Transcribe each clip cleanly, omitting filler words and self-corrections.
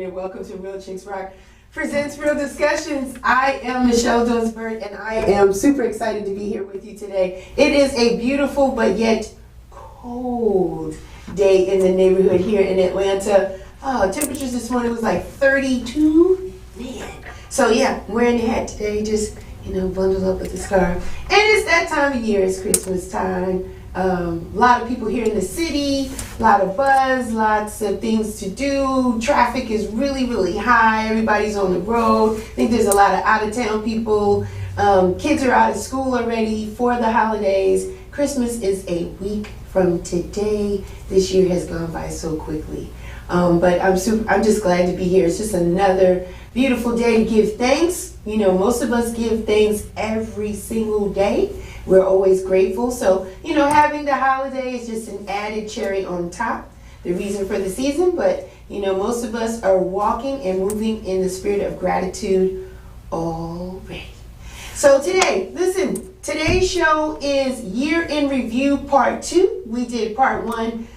and welcome to Real Chicks Rock presents Real Discussions. I am Michelle Dosberg, and I am super excited to be here with you today. It is a beautiful but yet cold day in the neighborhood here in Atlanta. Temperatures this morning was like 32. Man. So yeah, I'm wearing the hat today, just bundled up with the scarf. And it's that time of year, it's Christmas time. A lot of people here in the city, a lot of buzz, lots of things to do. Traffic is really, really high. Everybody's on the road. I think there's a lot of out-of-town people. Kids are out of school already for the holidays. Christmas is a week from today. This year has gone by so quickly. But I'm just glad to be here. It's just another beautiful day to give thanks. Most of us give thanks every single day. We're always grateful. So, having the holiday is just an added cherry on top, the reason for the season. But, most of us are walking and moving in the spirit of gratitude already. So today, listen, today's show is Year in Review Part 2. We did Part 1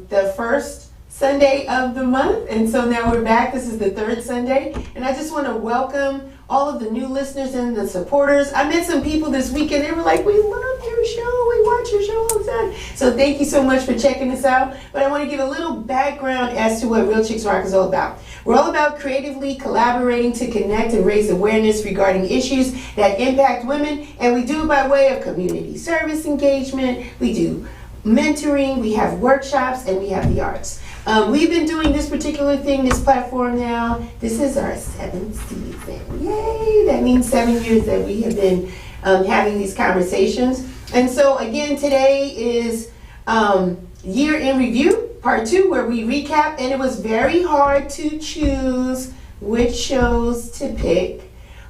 the first Sunday of the month, and so now we're back. This is the third Sunday, and I just want to welcome all of the new listeners and the supporters. I met some people this weekend. They were like, we love your show. We watch your show all the time. So thank you so much for checking us out. But I want to give a little background as to what Real Chicks Rock is all about. We're all about creatively collaborating to connect and raise awareness regarding issues that impact women, and we do it by way of community service engagement. We do mentoring, we have workshops, and we have the arts. We've been doing this particular thing, this platform now. This is our 7th season. Yay! That means 7 years that we have been having these conversations. And so again, today is Year in Review, Part 2, where we recap. And it was very hard to choose which shows to pick,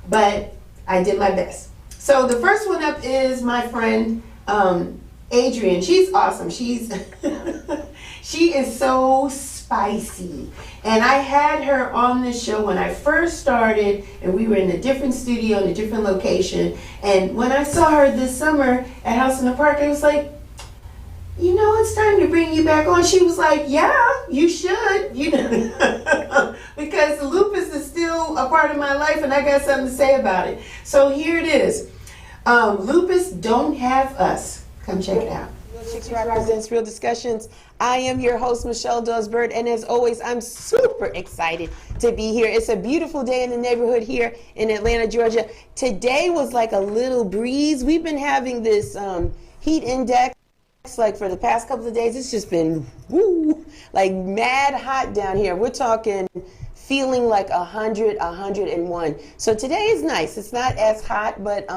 but I did my best. So the first one up is my friend Adrienne. She's awesome. She is so spicy. And I had her on this show when I first started, and we were in a different studio in a different location. And when I saw her this summer at House in the Park, I was like, it's time to bring you back on. She was like, yeah, you should, because lupus is still a part of my life, and I got something to say about it. So here it is. Lupus Don't Have Us. Come check it out. Real Chicks Rock presents Real Discussions. I am your host, Michelle Dosberg, and as always, I'm super excited to be here. It's a beautiful day in the neighborhood here in Atlanta, Georgia. Today was like a little breeze. We've been having this heat index like for the past couple of days. It's just been like mad hot down here. We're talking feeling like 100, 101. So today is nice. It's not as hot, but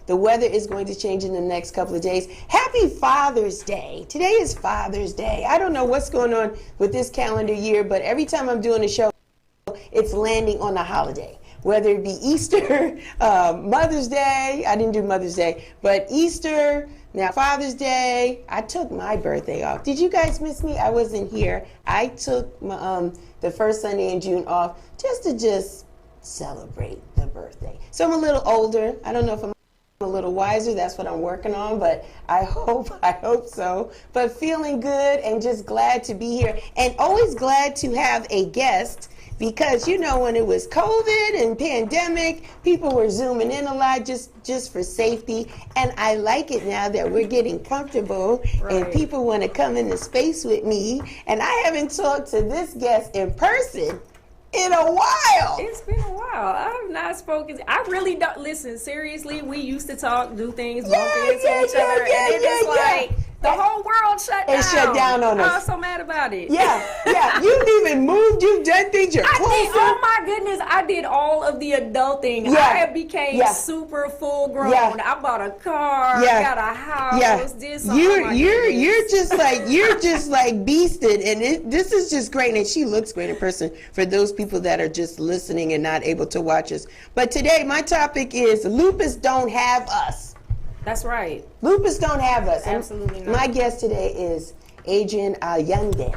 the weather is going to change in the next couple of days. Happy Father's Day. Today is Father's Day. I don't know what's going on with this calendar year, but every time I'm doing a show, it's landing on a holiday. Whether it be Easter, Mother's Day, I didn't do Mother's Day, but Easter, now Father's Day. I took my birthday off. Did you guys miss me? I wasn't here. I took the first Sunday in June off just to celebrate the birthday. So I'm a little older. I don't know if I'm a little wiser. That's what I'm working on, but I hope so. But feeling good and just glad to be here, and always glad to have a guest. Because, when it was COVID and pandemic, people were zooming in a lot just for safety. And I like it now that we're getting comfortable and people want to come into space with me. And I haven't talked to this guest in person in a while. It's been a while. I have not spoken. I really don't. Listen, seriously, we used to talk, do things, bump into each other. And then it's like the whole world shut down. It shut down on us. I was so mad about it. Yeah. You've even moved. You've done things. You're closer. Oh my goodness. I did all of the adulting. Yeah. I became super full grown. Yeah. I bought a car. Yeah. Got a house. Yeah. You're just like beasted, and this is just great. And she looks great in person for those people that are just listening and not able to watch us. But today my topic is Lupus Don't Have Us. That's right. Lupus don't have us. Absolutely not. My guest today is Adrienne Allende.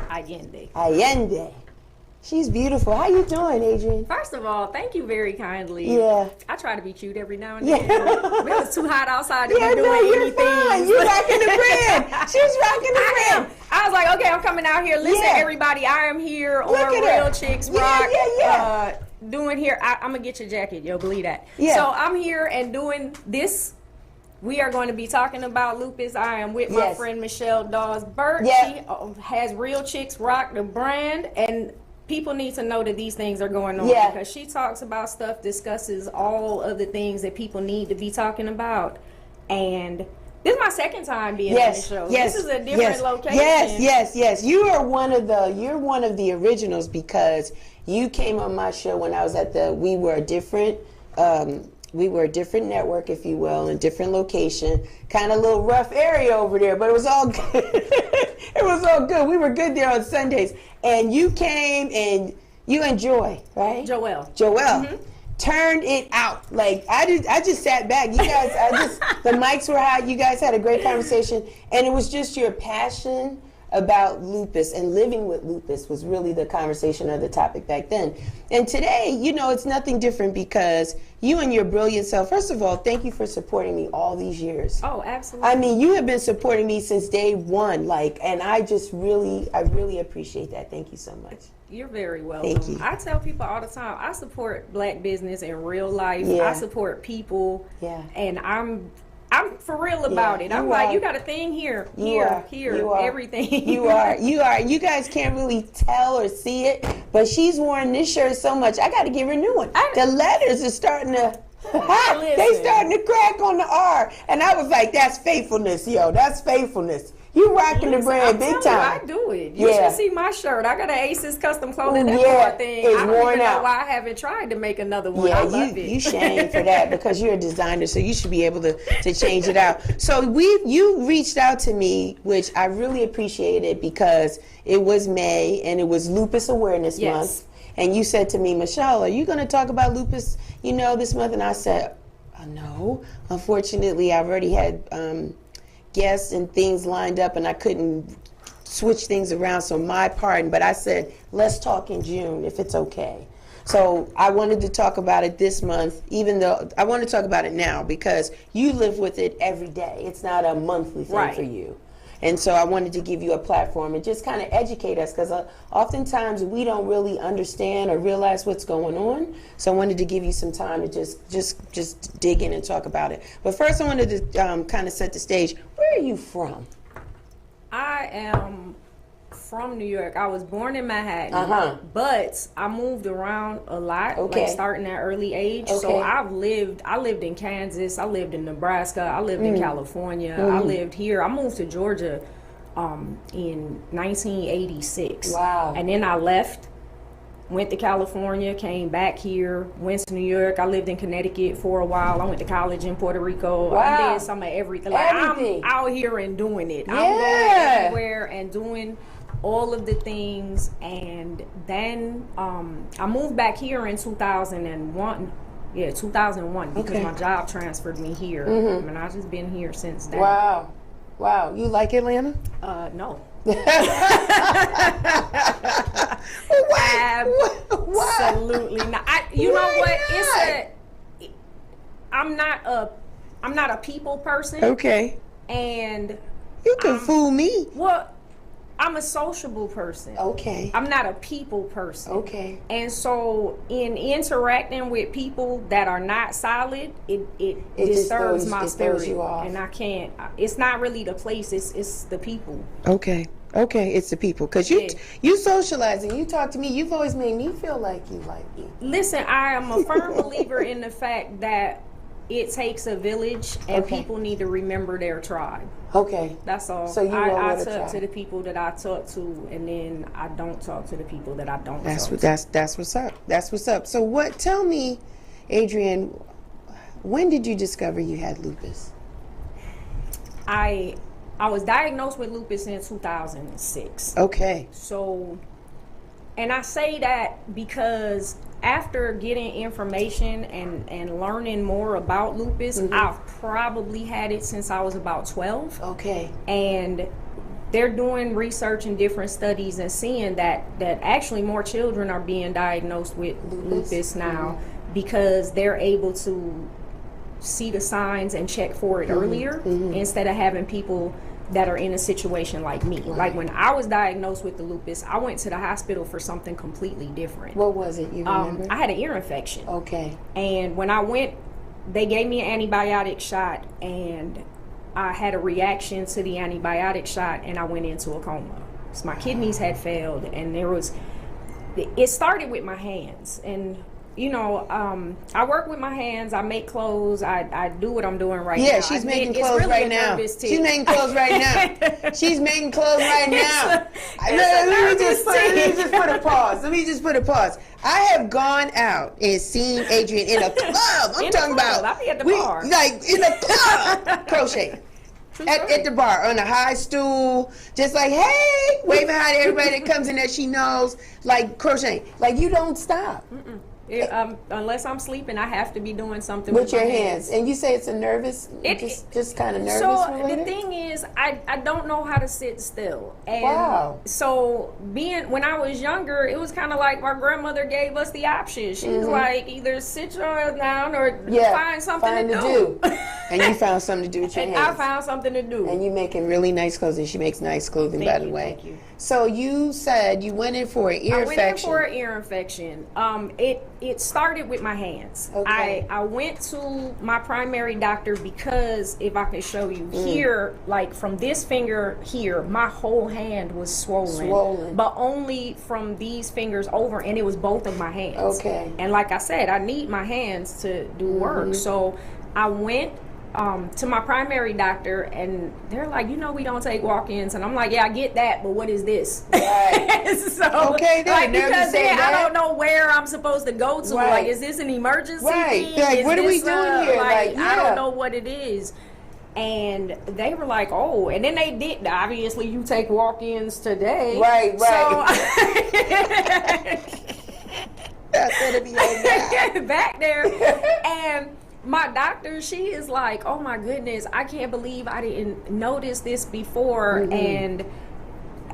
She's beautiful. How you doing, Adrienne? First of all, thank you very kindly. Yeah. I try to be cute every now and then. It was too hot outside to be doing you're anything. fine. You're rocking the brand. She's rocking the brand. I was like, okay, I'm coming out here. Listen, Yeah. everybody, I am here Look on at Real her. Chicks Yeah, Rock. yeah. Doing here, I'm gonna get your jacket. You'll believe that. Yeah. So I'm here and doing this. We are going to be talking about lupus. I am with my Yes. friend Michelle Dawes Burt. Yeah. She has Real Chicks Rock, the brand, and people need to know that these things are going on Yeah. because she talks about stuff, discusses all of the things that people need to be talking about. And this is my second time being on the Yes, show. yes, This is a different yes, location. Yes. You're one of the originals because you came on my show when I was at we were a different network, if you will, in different location. Kind of a little rough area over there, but it was all good. It was all good. We were good there on Sundays, and you came and you enjoy, right? Joelle. Turned it out. Like I just sat back. You guys, the mics were hot. You guys had a great conversation, and it was just your passion about lupus and living with lupus was really the conversation or the topic back then. And today, it's nothing different because you and your brilliant self. First of all, thank you for supporting me all these years. Oh, absolutely. I mean, you have been supporting me since day one. And I really appreciate that. Thank you so much. You're very welcome. Thank you. I tell people all the time, I support black business in real life. Yeah. I support people. Yeah. And I'm for real about it. I'm you like, are. you got a thing here, You are. everything. You are. You guys can't really tell or see it, but she's worn this shirt so much. I got to give her a new one. The letters are starting to. They starting to crack on the R, and I was like, "That's faithfulness, yo. That's faithfulness." You rocking the brand big time. I do it. You should see my shirt. I got an Aces custom clothing thing. It's I don't worn even out. know why I haven't tried to make another one. Yeah, I love it. you shame for that because you're a designer, so you should be able to change it out. So you reached out to me, which I really appreciated because it was May and it was Lupus Awareness Month. And you said to me, Michelle, are you going to talk about lupus, this month? And I said, no. Unfortunately, I've already had guests and things lined up, and I couldn't switch things around. So my pardon. But I said, let's talk in June if it's okay. So I wanted to talk about it this month, even though I want to talk about it now because you live with it every day. It's not a monthly thing for you. And so I wanted to give you a platform and just kind of educate us because oftentimes we don't really understand or realize what's going on. So I wanted to give you some time to just dig in and talk about it. But first I wanted to kind of set the stage. Where are you from? I am from New York. I was born in Manhattan, but I moved around a lot, like starting at early age. So I lived in Kansas, I lived in Nebraska, I lived in California, I lived here. I moved to Georgia in 1986. Wow. And then I left, went to California, came back here, went to New York. I lived in Connecticut for a while. I went to college in Puerto Rico. Wow. I did some of everything. Like, I'm out here and doing it. I'm going everywhere and doing all of the things. And then I moved back here in 2001. Yeah, 2001 because my job transferred me here. And I've just been here since then. Wow. You like Atlanta? No. Absolutely not. You know what? I'm not a people person. Okay. And you can fool me. Well, I'm a sociable person. Okay. I'm not a people person. Okay. And so in interacting with people that are not solid, it disturbs my spirit. You off. And I can't, it's not really the place, it's the people. Okay, it's the people. Because you socializing, you talk to me, you've always made me feel like you like me. Listen, I am a firm believer in the fact that it takes a village and people need to remember their tribe. Okay. That's all. So I talk to the people that I talk to, and then I don't talk to the people that I don't talk to. That's what's up. That's what's up. So tell me, Adrienne, when did you discover you had lupus? I was diagnosed with lupus in 2006. Okay. So, and I say that because after getting information and learning more about lupus, I've probably had it since I was about 12. Okay. And they're doing research and different studies and seeing that actually more children are being diagnosed with lupus now because they're able to see the signs and check for it earlier instead of having people that are in a situation like me. Right. Like when I was diagnosed with the lupus, I went to the hospital for something completely different. What was it? You remember? I had an ear infection. Okay. And when I went, they gave me an antibiotic shot, and I had a reaction to the antibiotic shot, and I went into a coma. So my kidneys had failed, and it started with my hands. And you know, I work with my hands. I make clothes. I do what I'm doing right now. Yeah, she's making clothes really right now. She's making clothes right now. She's making clothes right now. Let me just put a pause. Let me just put a pause. I have gone out and seen Adrienne in a club. I'm talking about. I'll be at the bar. Like in a club, crocheting. At the bar, on a high stool, just like, hey, waving hi to everybody that comes in that she knows, like crocheting. Like, you don't stop. Unless I'm sleeping, I have to be doing something with your hands. And you say it's a nervous, just kind of nervous related? The thing is, I don't know how to sit still. And wow. So when I was younger, it was kind of like my grandmother gave us the option. She was like, either sit your ass down or find something to do. And you found something to do with your hands. I found something to do. And you making really nice clothes, and she makes nice clothing, by the way. Thank you. So you said you went in for an ear infection. I went in for an ear infection. It started with my hands. Okay. I went to my primary doctor because, if I can show you here, like from this finger here, my whole hand was swollen. But only from these fingers over, and it was both of my hands. Okay. And like I said, I need my hands to do work. So I went to my primary doctor, and they're like, we don't take walk-ins, and I'm like, yeah, I get that, but what is this? Right. So, okay, like, because then I don't know where I'm supposed to go to. Right. Like, is this an emergency? Right. Thing? Like, is what are we this, doing here? Like, I don't know what it is. And they were like, oh, and then they did. Obviously, you take walk-ins today. Right. So, that's gonna be back there, and my doctor, she is like, oh my goodness, I can't believe I didn't notice this before. And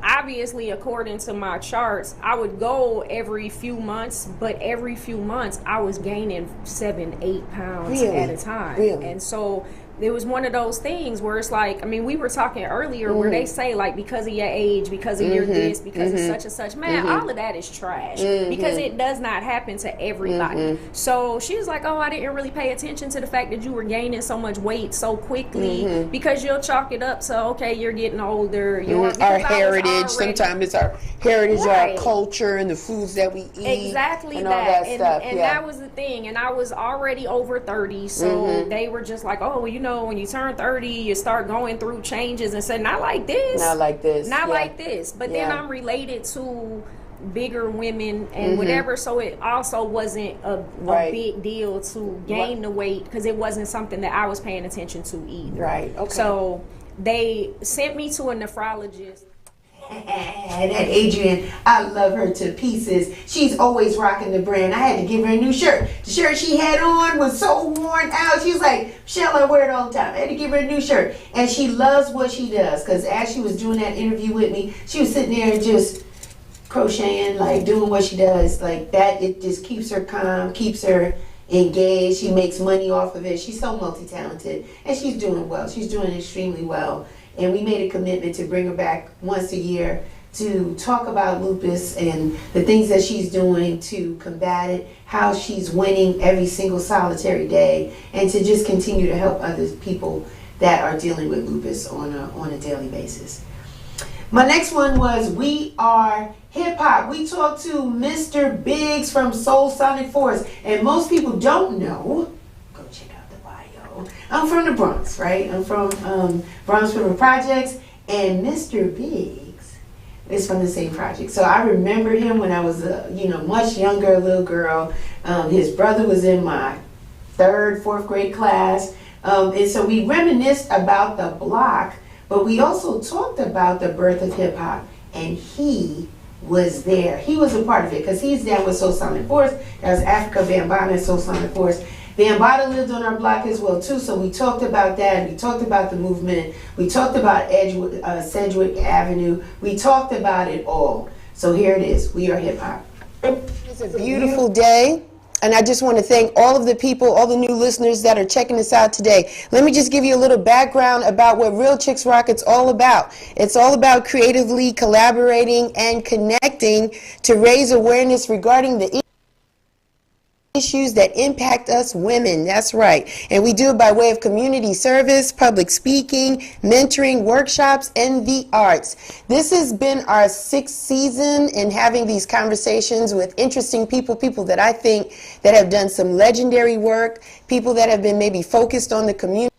obviously, according to my charts, I would go every few months, but every few months I was gaining 7-8 pounds at a time. Really? And so it was one of those things where it's like, we were talking earlier where they say, like, because of your age, because of your this, because of such and such. Man, all of that is trash because it does not happen to everybody. So she was like, oh, I didn't really pay attention to the fact that you were gaining so much weight so quickly because you'll chalk it up to, okay, you're getting older. Our heritage, sometimes it's our heritage, our culture, and the foods that we eat. Exactly and that. all that stuff. And that was the thing. And I was already over 30, so they were just like, oh, well, when you turn 30, you start going through changes and say, not like this. Not like this. Not like this. But then I'm related to bigger women and whatever, so it also wasn't a big deal to gain the weight because it wasn't something that I was paying attention to either. Right. Okay. So they sent me to a nephrologist. That Adrienne, I love her to pieces. She's always rocking the brand. I had to give her a new shirt. The shirt she had on was so worn out. She was like, Michelle, I wear it all the time. I had to give her a new shirt. And she loves what she does, because as she was doing that interview with me, she was sitting there and just crocheting, like doing what she does. Like that, it just keeps her calm, keeps her engaged. She makes money off of it. She's so multi-talented, and she's doing well. She's doing extremely well. And we made a commitment to bring her back once a year to talk about lupus and the things that she's doing to combat it, how she's winning every single solitary day, and to just continue to help other people that are dealing with lupus on a daily basis. My next one was We Are Hip Hop. We talked to Mr. Biggs from Soul Sonic Force, and most people don't know. Go check out the bio. I'm from the Bronx, right? I'm from Bronx River Projects, and Mr. Biggs is from the same project. So I remember him when I was a much younger little girl. His brother was in my 3rd, 4th grade class, and so we reminisced about the block. But we also talked about the birth of hip hop, and he was there. He was a part of it because he's down with Soul Sonic Force. That was Africa Bambaataa and Soul Sonic Force. Bambaataa lived on our block as well too, so we talked about that. We talked about the movement. We talked about Sedgwick Avenue. We talked about it all. So here it is. We Are Hip Hop. It's a beautiful day. And I just want to thank all of the people, all the new listeners that are checking us out today. Let me just give you a little background about what Real Chicks Rock it's all about. It's all about creatively collaborating and connecting to raise awareness regarding the issues that impact us women. That's right. And we do it by way of community service, public speaking, mentoring, workshops, and the arts. This has been our 6th season in having these conversations with interesting people that I think that have done some legendary work, people that have been maybe focused on the community,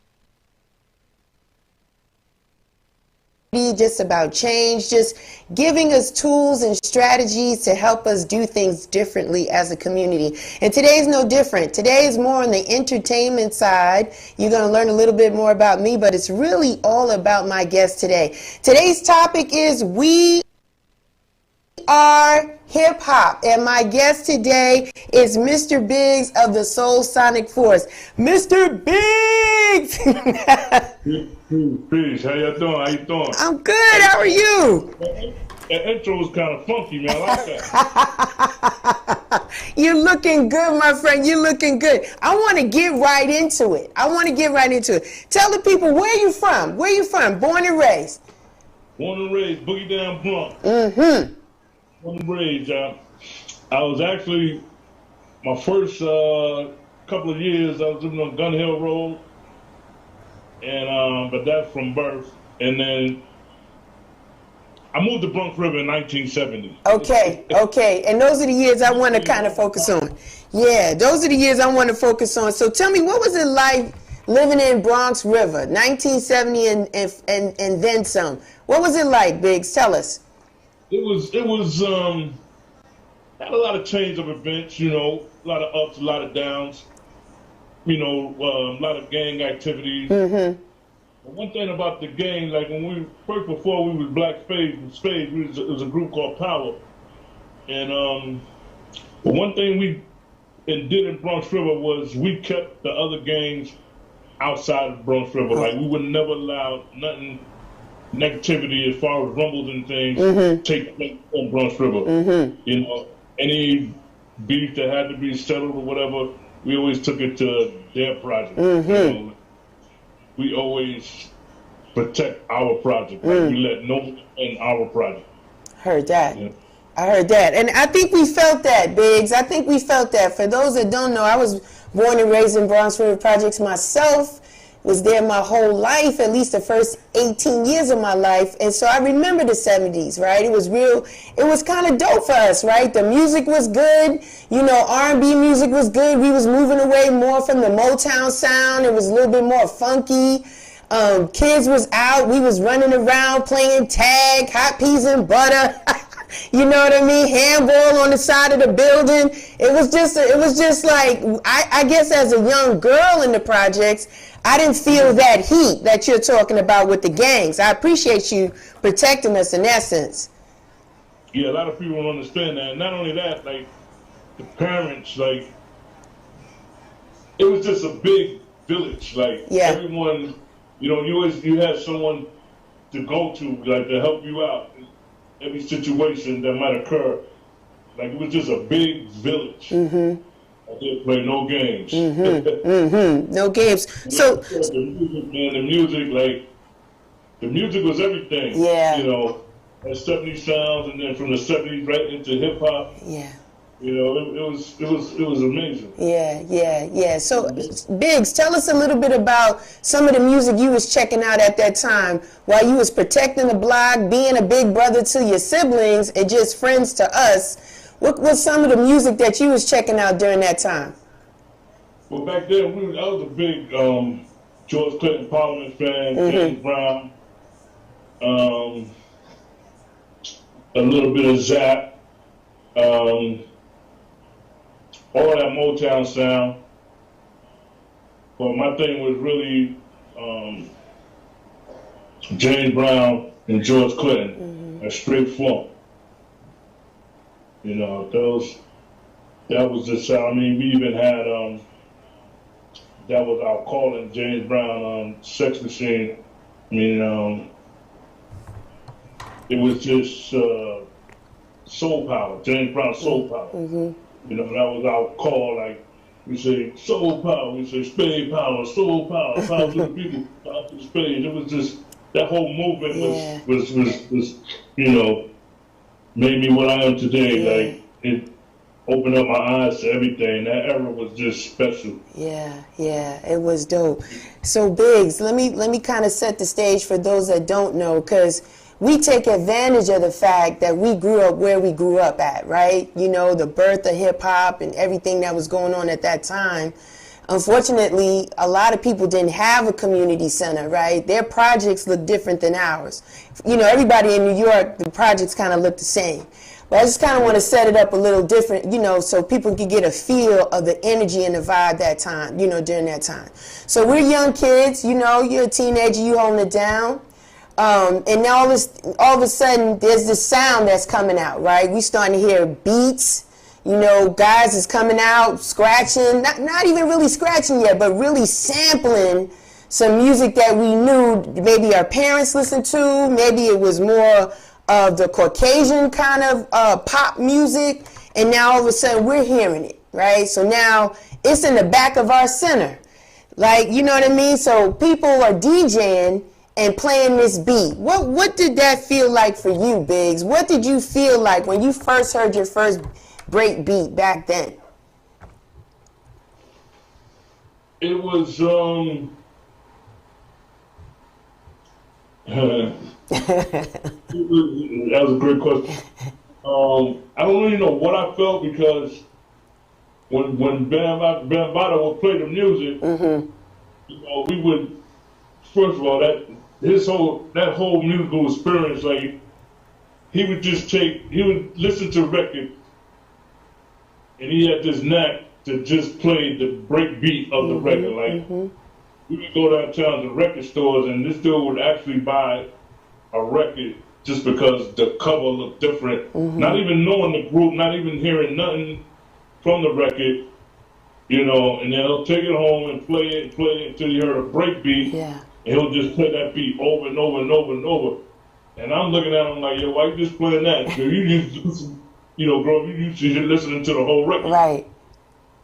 just about change, just giving us tools and strategies to help us do things differently as a community. And today is no different. Today is more on the entertainment side. You're going to learn a little bit more about me, but it's really all about my guest today. Today's topic is We Are Hip Hop, and my guest today is Mr. Biggs of the Soul Sonic Force. Mr. Biggs! Peace. How you doing? How you doing? I'm good. How are you? That intro was kind of funky, man. I like that. You're looking good, my friend. You're looking good. I want to get right into it. Tell the people, where you from? Where you from? Born and raised? Born and raised, Boogie Down Bronx. Mm-hmm. Born and raised. I was actually, my first couple of years, I was living on Gun Hill Road. And but that's from birth, and then I moved to Bronx River in 1970. Okay, and those are the years I want to kind of focus on. Yeah, those are the years I want to focus on. So tell me, what was it like living in Bronx River, 1970 and then some? What was it like, Biggs? Tell us. It was had a lot of change of events, you know, a lot of ups, a lot of downs. You know, a lot of gang activities. Mm-hmm. One thing about the gang, like before we was Black Spades, it was a group called Power. And but one thing we did in Bronx River was we kept the other gangs outside of Bronx River. Like we would never allow nothing, negativity as far as rumbles and things take place in Bronx River. Mm-hmm. You know, any beef that had to be settled or whatever, we always took it to their project. Mm-hmm. You know, we always protect our project. Like we let no one in our project. Heard that. Yeah. I heard that. And I think we felt that, Biggs. I think we felt that. For those that don't know, I was born and raised in Bronx River Projects myself. Was there my whole life, at least the first 18 years of my life. And so I remember the 70s, right? It was kind of dope for us, right? The music was good. You know, R&B music was good. We was moving away more from the Motown sound. It was a little bit more funky. Kids was out. We was running around playing tag, hot peas and butter. You know what I mean? Handball on the side of the building. It was just like, I guess as a young girl in the projects, I didn't feel that heat that you're talking about with the gangs. I appreciate you protecting us in essence. Yeah, a lot of people don't understand that. And not only that, like, the parents, like, it was just a big village. Like, everyone, you know, you had someone to go to, like, to help you out in every situation that might occur. Like, it was just a big village. Mm-hmm. I didn't play no games. Mm-hmm. Mm-hmm. No games. So the music, man, the music was everything. Yeah. You know, that 70s sounds, and then from the 70s right into hip hop. Yeah. You know, it was amazing. Yeah. So, Biggs, tell us a little bit about some of the music you was checking out at that time while you was protecting the block, being a big brother to your siblings, and just friends to us. What was some of the music that you was checking out during that time? Well, back then, I was a big George Clinton Parliament fan, James Brown, a little bit of Zapp, all that Motown sound. But my thing was really James Brown and George Clinton, a straight funk. You know, that was the sound. I mean, we even had, that was our calling, James Brown, Sex Machine. I mean, it was just soul power, James Brown soul power. Mm-hmm. You know, that was our call. Like we say, soul power. We say spade power, soul power, power to the people, power to the spades. It was just that whole movement was you know, made me what I am today. Like it opened up my eyes to everything. That era was just special. Yeah, it was dope. So Biggs, let me kind of set the stage for those that don't know, because we take advantage of the fact that we grew up where we grew up at, right? You know, the birth of hip hop and everything that was going on at that time. Unfortunately, a lot of people didn't have a community center, right? Their projects look different than ours. You know, everybody in New York, the projects kind of look the same. But I just kind of want to set it up a little different, you know, so people can get a feel of the energy and the vibe that time, you know, during that time. So we're young kids, you know, you're a teenager, you holding it down. And now all of a sudden, there's this sound that's coming out, right? We starting to hear beats, you know, guys is coming out, scratching, not even really scratching yet, but really sampling some music that we knew maybe our parents listened to, maybe it was more of the Caucasian kind of pop music, and now all of a sudden we're hearing it, right? So now it's in the back of our center. Like, you know what I mean? So people are DJing and playing this beat. What did that feel like for you, Biggs? What did you feel like when you first heard your first break beat back then? It was that was a great question. I don't really know what I felt, because when Bambaataa would play the music, you know, we would, first of all, that whole musical experience, like he would listen to record, and he had this knack to just play the break beat of the record. Like we would go downtown to record stores, and this dude would actually buy a record just because the cover looked different. Not even knowing the group, not even hearing nothing from the record, you know, and then he'll take it home and play it until you hear a break beat. Yeah. And he'll just play that beat over and over and over and over. And I'm looking at him like, yo, why you just playing that? You used to listen, you know, bro, you used to listening to the whole record. Right.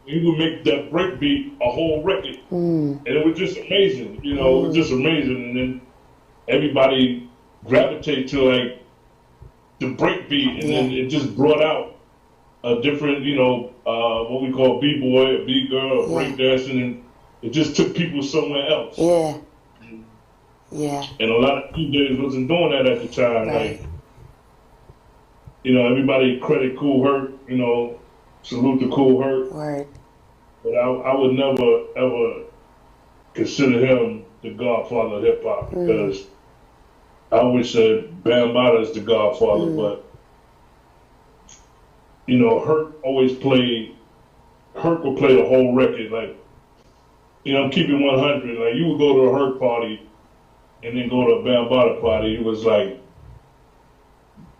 He would make that break beat a whole record. And it was just amazing, you know, it was just amazing. And then everybody gravitated to like the break beat, and then it just brought out a different, you know, what we call B-boy, or B-girl, or breakdancing, and it just took people somewhere else. Yeah. Yeah. And a lot of DJs wasn't doing that at the time. Right. Like, you know, everybody credit Kool Herc, you know, salute to Kool Herc. Word. But I would never, ever consider him the godfather of hip hop, because I always said Bambaataa is the godfather, but, you know, Herc would play the whole record. Like, you know, I'm keeping 100. Like, you would go to a Herc party and then go to a Bambaataa party. It was like,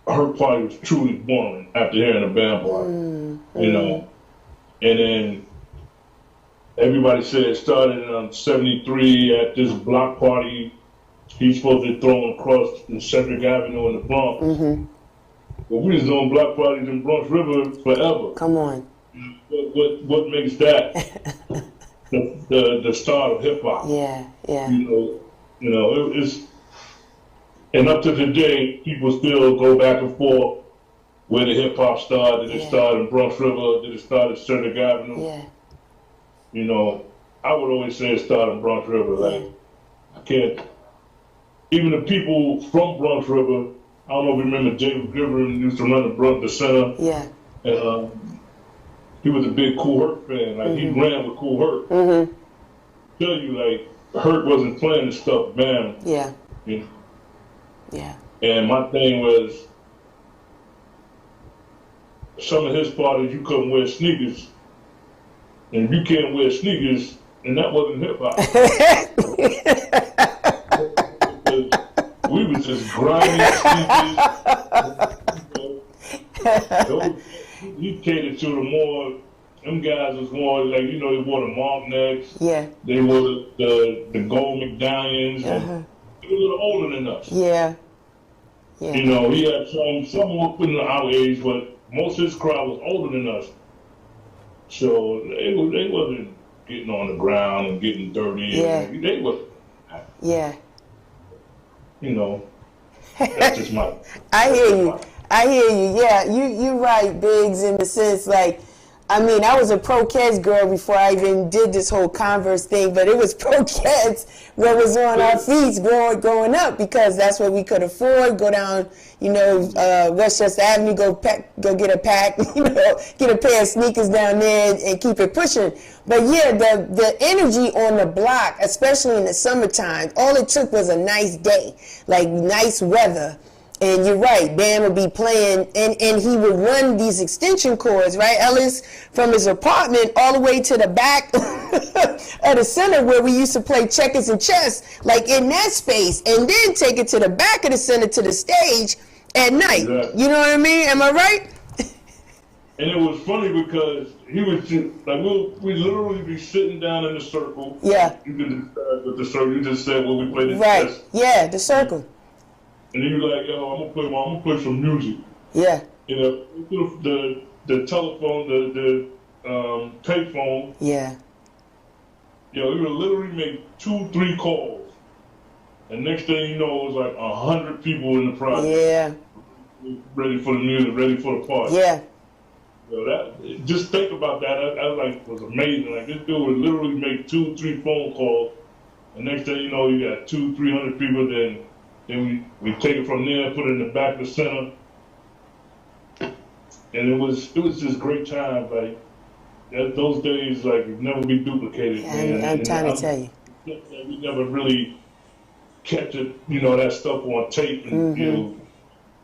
Herc party was truly boring after hearing a Bambaataa, you know. And then everybody said it started in 73 at this block party. He's supposed to throw him across the Cedric Avenue in the Bronx. But we was doing block parties in Bronx River forever. Come on. What makes that the start of hip hop? Yeah, yeah. You know, it's, and up to today, people still go back and forth where the hip hop started. Did it start in Bronx River? Did it start at Cedric Avenue? Yeah. You know, I would always say it started in Bronx River. Like, I can't. Even the people from Bronx River, I don't know if you remember James Griffin used to run the center. Yeah. And he was a big Kool Herc fan. Like, he ran with Kool Herc. Tell you, like, Herc wasn't playing the stuff, Bam. Yeah. You know? Yeah. And my thing was, some of his parties, you couldn't wear sneakers. And if you can't wear sneakers, then that wasn't hip hop. We was just grinding sneakers. He catered to the more, them guys was more like, you know, they wore the Monk necks. Yeah. They wore the gold medallions. And they were a little older than us. Yeah. Yeah. You know, he had some were putting our age, but most of his crowd was older than us. So they wasn't getting on the ground and getting dirty. Yeah. They was, Yeah. you know, that's just my. I hear you. I hear you. Yeah, you're right, Biggs, in the sense like, I mean, I was a pro-Keds girl before I even did this whole Converse thing, but it was pro-Keds what was on our feet growing up because that's what we could afford. Go down, Westchester Avenue, go get a pack, get a pair of sneakers down there and keep it pushing. But yeah, the energy on the block, especially in the summertime, all it took was a nice day, like nice weather. And you're right, Bam would be playing, and he would run these extension cords, right, Ellis, from his apartment all the way to the back of the center where we used to play checkers and chess, like in that space, and then take it to the back of the center to the stage at night. Exactly. You know what I mean? Am I right? And it was funny because he was just, like, we literally be sitting down in the circle. Yeah. You can describe what the circle, you just said what we played in Right. chess. Yeah, the circle. And he was like, yo, I'm gonna play some music. Yeah. The telephone, the tape phone. Yeah. He would literally make 2-3 calls. And next thing you know, it was like 100 people in the project. Yeah. Ready for the music, ready for the party. Yeah. Just think about that. That was amazing. Like, this dude would literally make 2-3 phone calls. And next thing you know, you got 200-300 people. Then we take it from there, put it in the back of the center, and it was just great time. Like those days, like never be duplicated. Yeah, I'm trying to tell you. We never really kept it, that stuff on tape, and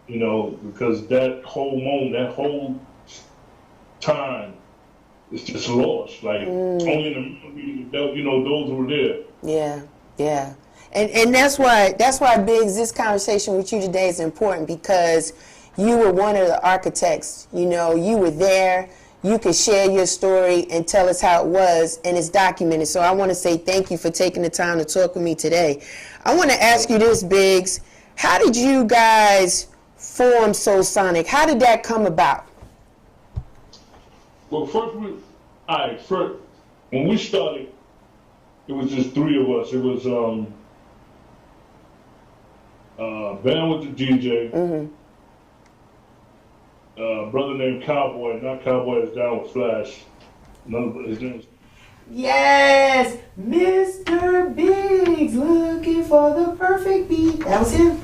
because that whole moment, that whole time, is just lost. Like only in the memory, those who were there. Yeah, yeah. And that's why Biggs, this conversation with you today is important because you were one of the architects. You were there. You could share your story and tell us how it was, and it's documented. So I want to say thank you for taking the time to talk with me today. I want to ask you this, Biggs. How did you guys form Soul Sonic? How did that come about? Well, first, when we started, it was just 3 of us. It was Bam with the DJ, brother named Cowboy, not Cowboy is down with Flash. His name was. Yes, Mr. Biggs, looking for the perfect beat. That was him.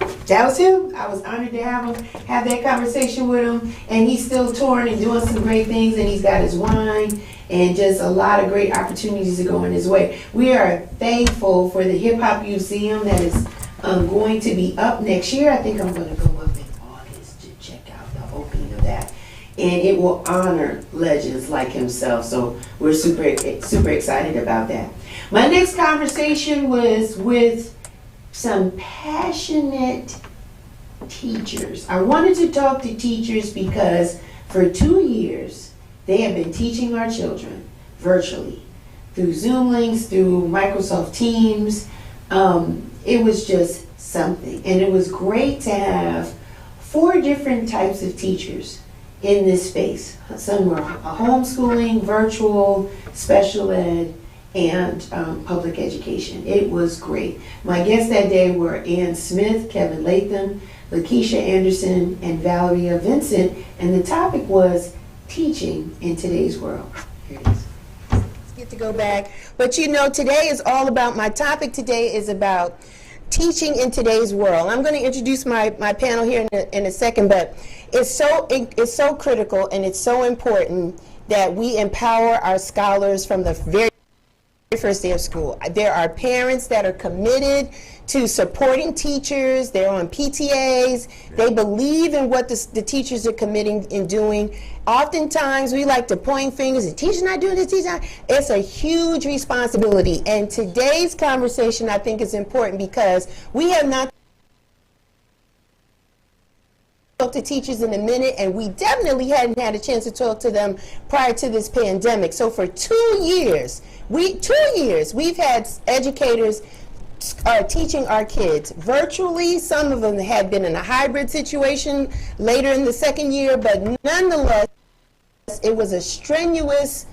I was honored to have that conversation with him, and he's still touring and doing some great things, and he's got his wine and just a lot of great opportunities to go in his way. We are thankful for the Hip Hop Museum that is going to be up next year. I think I'm going to go up in August to check out the opening of that. And it will honor legends like himself. So we're super excited about that. My next conversation was with some passionate teachers. I wanted to talk to teachers because for 2 years, they have been teaching our children virtually through Zoom links, through Microsoft Teams. It was just something. And it was great to have 4 different types of teachers in this space. Some were homeschooling, virtual, special ed, and public education. It was great. My guests that day were Ann Smith, Kevin Latham, Lakeisha Anderson, and Valeria Vincent. And the topic was teaching in today's world. Here it is. Get to go back. But today is all about, my topic today is about teaching in today's world. I'm going to introduce my panel here in a second, but it's so critical and it's so important that we empower our scholars from the very first day of school. There are parents that are committed to supporting teachers. They're on PTAs. They believe in what the teachers are committing in doing. Oftentimes, we like to point fingers, the teacher's not doing this, teacher. It's a huge responsibility. And today's conversation, I think, is important because we have not talked to teachers in a minute, and we definitely hadn't had a chance to talk to them prior to this pandemic. So for 2 years, we've had educators teaching our kids virtually. Some of them had been in a hybrid situation later in the second year, but nonetheless, it was a strenuous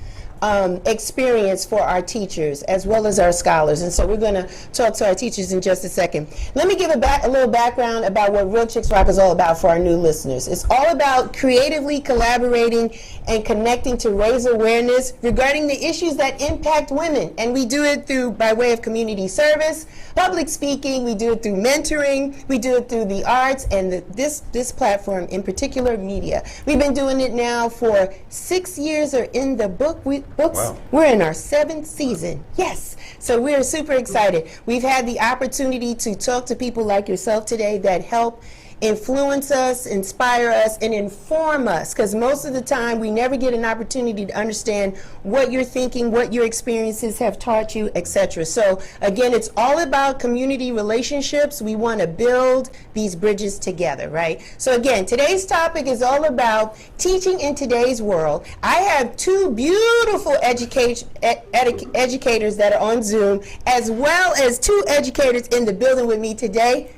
experience for our teachers as well as our scholars. And so we're going to talk to our teachers in just a second. Let me give a little background about what Real Chicks Rock is all about for our new listeners. It's all about creatively collaborating and connecting to raise awareness regarding the issues that impact women. And we do it through by way of community service, public speaking, we do it through mentoring, we do it through the arts, and this platform in particular, media. We've been doing it now for 6 years, or in the books. Wow. We're in our 7th season. Yes. So we're super excited. We've had the opportunity to talk to people like yourself today that help influence us, inspire us, and inform us, because most of the time we never get an opportunity to understand what you're thinking, what your experiences have taught you, etc. So again, it's all about community relationships. We want to build these bridges together, right? So again, today's topic is all about teaching in today's world. I have 2 beautiful educators that are on Zoom, as well as 2 educators in the building with me today.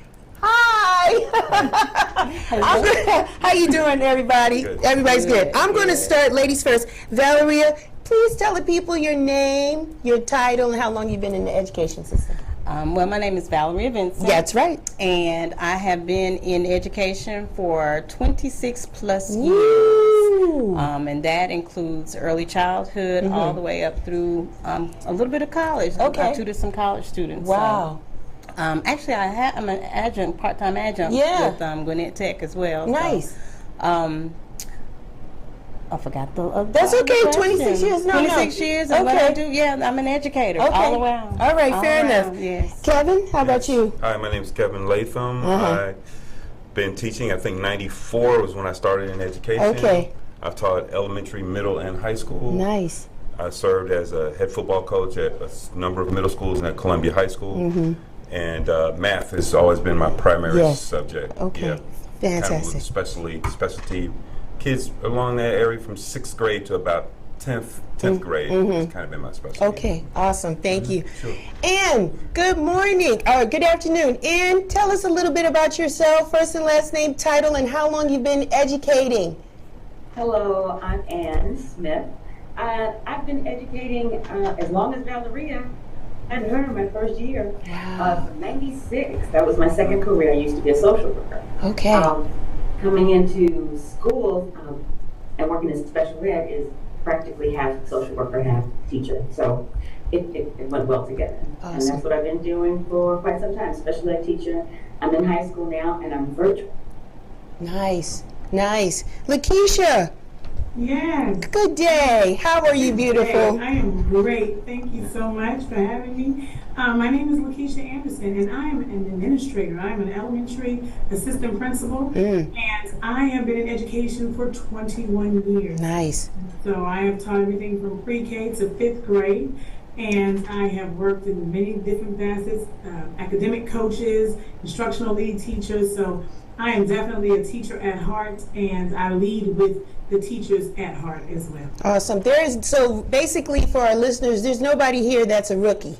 Hi. How you doing, everybody? Good. Everybody's good. I'm going to start, ladies first. Valeria, please tell the people your name, your title, and how long you've been in the education system. Well, my name is Valeria Vincent. That's right. And I have been in education for 26 plus years. And that includes early childhood all the way up through a little bit of college. Okay. I tutored some college students. Wow. Actually, I'm an adjunct, part-time adjunct with Gwinnett Tech as well. Nice. So, I forgot the. That's okay. 26 years. 26 years. And what I do, I'm an educator all around. All right, fair enough. Yes. Kevin, how about you? Hi, my name is Kevin Latham. I've been teaching. I think '94 was when I started in education. Okay. I've taught elementary, middle, and high school. Nice. I served as a head football coach at a number of middle schools and at Columbia High School. And math has always been my primary subject. Okay. Yeah. Fantastic. Kind of specialty kids along that area from 6th grade to about 10th grade. It's kind of been my specialty. Okay, awesome. Thank you. Sure. Ann, good morning. Good afternoon. Ann, tell us a little bit about yourself, first and last name, title, and how long you've been educating. Hello, I'm Ann Smith. I've been educating as long as Valeria. I had her in my first year. Wow. From '96. That was my second career. I used to be a social worker. Okay. Coming into school and working as special ed is practically half social worker, half teacher. So it went well together. Awesome. And that's what I've been doing for quite some time. Special ed teacher. I'm in high school now and I'm virtual. Nice. Nice. Lakeisha. Yes. Good day. How are you, beautiful? I am great. Thank you so much for having me. My name is Lakeisha Anderson, and I am an administrator. I'm an elementary assistant principal, and I have been in education for 21 years. Nice. So I have taught everything from pre-K to 5th grade, and I have worked in many different facets, academic coaches, instructional lead teachers. So I am definitely a teacher at heart, and I lead with the teachers at heart as well. Awesome. So basically for our listeners, there's nobody here that's a rookie.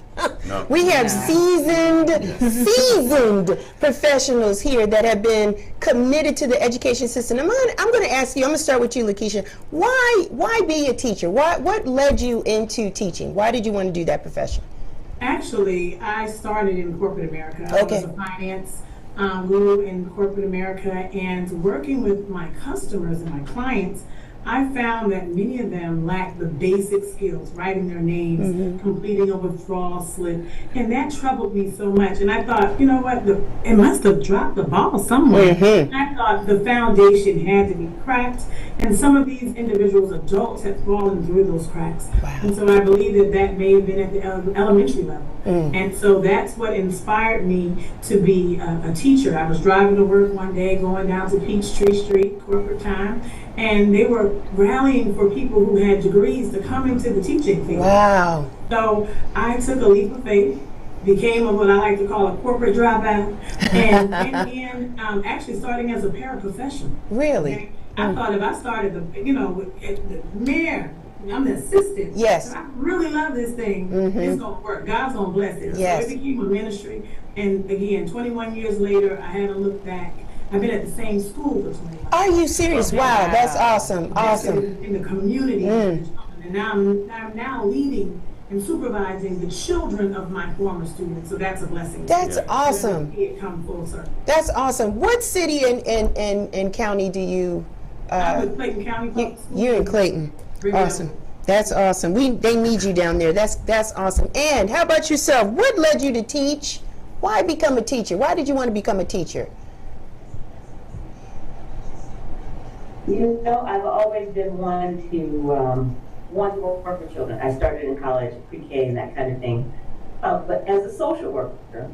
No. We have seasoned professionals here that have been committed to the education system. I'm going to ask you, I'm going to start with you, Lakeisha. Why be a teacher? What led you into teaching? Why did you want to do that profession? Actually, I started in corporate America. I was a finance guru in corporate America, and working with my customers and my clients, I found that many of them lack the basic skills, writing their names, completing a withdrawal slip, and that troubled me so much. And I thought, you know what, it must have dropped the ball somewhere. I thought the foundation had to be cracked, and some of these individuals, adults, had fallen through those cracks. Wow. And so I believe that may have been at the elementary level. And so that's what inspired me to be a teacher. I was driving to work one day, going down to Peachtree Street, corporate time, and they were rallying for people who had degrees to come into the teaching field. Wow. So I took a leap of faith, became what I like to call a corporate dropout, and began actually starting as a paraprofessional. Really? Okay? I thought if I started the mayor, I'm the assistant. Yes. So I really love this thing. It's going to work. God's going to bless it. Yes. So it became a ministry. And again, 21 years later, I had to look back. I've been at the same school for 21 years. Are you serious? Wow, that's awesome. Awesome. In the community, in And now I'm now leading and supervising the children of my former students. So that's a blessing. That's awesome. It come full circle. That's awesome. What city and county do you? I'm with Clayton County. You're in Clayton. Awesome. That's awesome. They need you down there. That's awesome. And how about yourself? What led you to teach? Why become a teacher? Why did you want to become a teacher? You know, I've always been one to work with children. I started in college, pre-K, and that kind of thing. But as a social worker,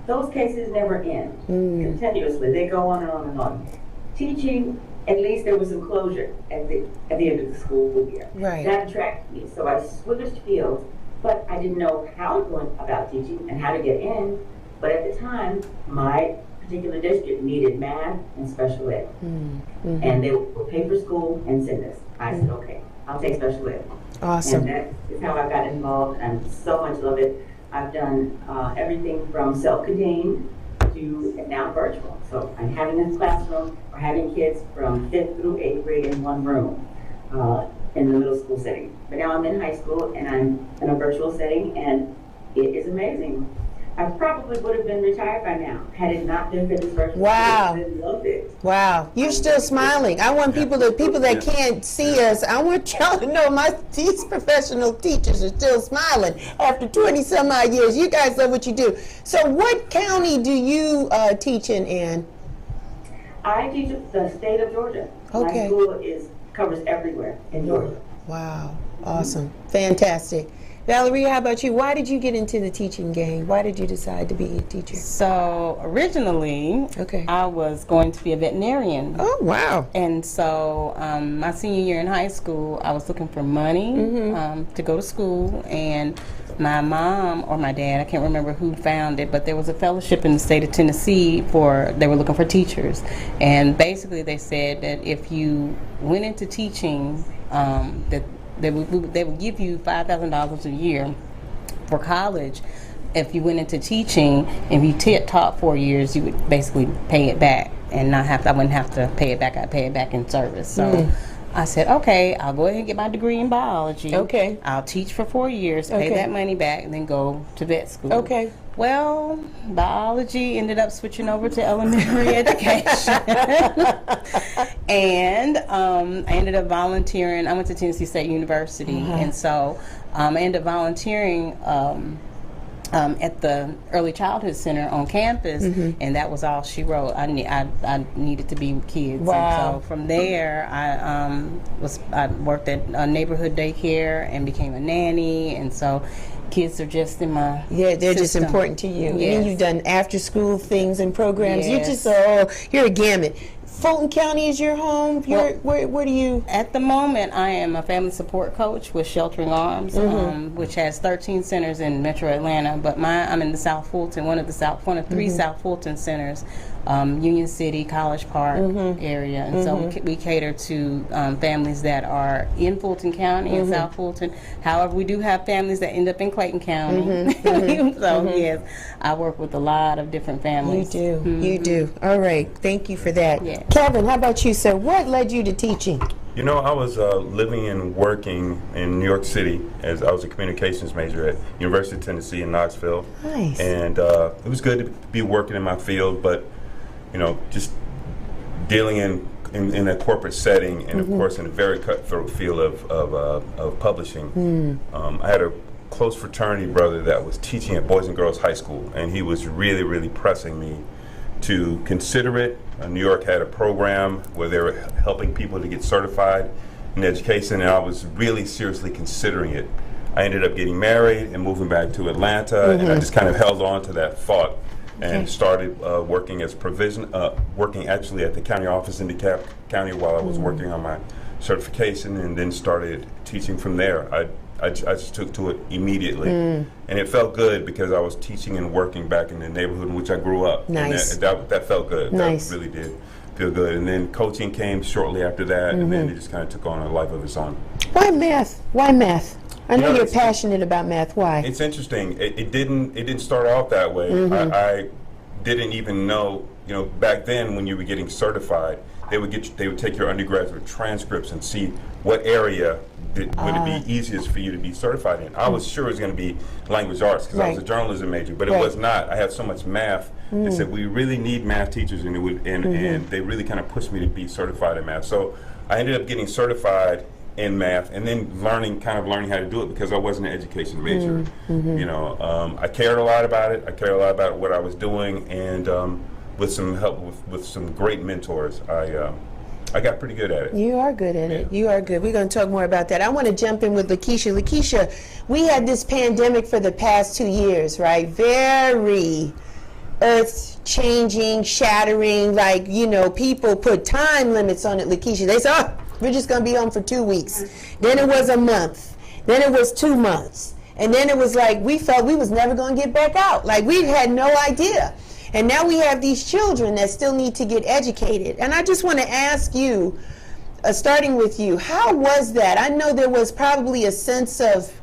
those cases never end continuously. They go on and on and on. Teaching, at least there was some closure at the end of the school year. Right. That attracted me. So I switched fields, but I didn't know how to go about teaching and how to get in. But at the time, my particular district needed math and special ed. And they would pay for school and send us. I said, okay, I'll take special ed. Awesome. And that is how I got involved, and so much love it. I've done everything from self-contained to now virtual. So I'm having a classroom or having kids from 5th through 8th grade in one room in the middle school setting. But now I'm in high school and I'm in a virtual setting, and it is amazing. I probably would have been retired by now had it not been for this virtual. Wow. I loved it. Wow. You're still smiling. I want people that can't see us, I want y'all to know these professional teachers are still smiling after 20 some odd years. You guys know what you do. So what county do you teach in, Ann? I teach the state of Georgia. Okay. My school covers everywhere in Georgia. Wow. Awesome. Fantastic. Valerie, how about you? Why did you get into the teaching game? Why did you decide to be a teacher? So originally, I was going to be a veterinarian. Oh, wow. And so my senior year in high school, I was looking for money to go to school, and my mom or my dad, I can't remember who found it, but there was a fellowship in the state of Tennessee they were looking for teachers. And basically they said that if you went into teaching, that they would give you $5,000 a year for college. If you went into teaching, if you taught 4 years, you would basically pay it back and I wouldn't have to pay it back. I'd pay it back in service. So I said, okay, I'll go ahead and get my degree in biology. Okay. I'll teach for 4 years, pay that money back, and then go to vet school. Okay. Well, biology ended up switching over to elementary education. And I ended up volunteering. I went to Tennessee State University, and so I ended up volunteering at the Early Childhood Center on campus, and that was all she wrote. I needed to be with kids. Wow. And so from there, I worked at a neighborhood daycare and became a nanny, and so kids are just in my they're system. just important to you. Yes. And you've done after school things and programs. Yes. You're a gamut. Fulton County is your home. Where do you? At the moment, I am a family support coach with Sheltering Arms, which has 13 centers in Metro Atlanta. But I'm in the South Fulton, one of three South Fulton centers, Union City, College Park area, and so we cater to families that are in Fulton County and South Fulton. However, we do have families that end up in Clayton County. So yes, I work with a lot of different families. You do. You do. All right. Thank you for that. Yes. Kevin, how about you, sir? What led you to teaching? You know, I was living and working in New York City as I was a communications major at University of Tennessee in Knoxville. Nice. And it was good to be working in my field, but you know, just dealing in a corporate setting, and of course in a very cutthroat field of publishing. I had a close fraternity brother that was teaching at Boys and Girls High School, and he was really, really pressing me to consider it. New York had a program where they were helping people to get certified in education, and I was really seriously considering it. I ended up getting married and moving back to Atlanta, and I just kind of held on to that thought and started working as working actually at the county office in DeKalb County while I was working on my certification, and then started teaching from there. I just took to it immediately, and it felt good because I was teaching and working back in the neighborhood in which I grew up. Nice. And that felt good. Nice. That really did feel good. And then coaching came shortly after that, and then it just kind of took on a life of its own. Why math? Why math? I know you're it's passionate about math. Why? It's interesting. It didn't start out that way. I didn't even know. You know, back then when you were getting certified, they would take your undergraduate transcripts and see what area would it be easiest for you to be certified in. I was sure it was going to be language arts because I was a journalism major, but it was not. I had so much math. They said we really need math teachers, and and they really kind of pushed me to be certified in math. So I ended up getting certified in math, and then learning how to do it because I wasn't an education major. You know, I cared a lot about it. I cared a lot about what I was doing, and with some help with some great mentors, I got pretty good at it. You are good at it. You are good. We're going to talk more about that. I want to jump in with Lakeisha. Lakeisha, we had this pandemic for the past 2 years, right? Very earth-changing, shattering, like, you know, people put time limits on it, Lakeisha. They said, oh, we're just going to be on for 2 weeks. Then it was a month. Then it was 2 months. And then it was like we felt we was never going to get back out. Like we had no idea. And now we have these children that still need to get educated. And I just want to ask you, starting with you, how was that? I know there was probably a sense of,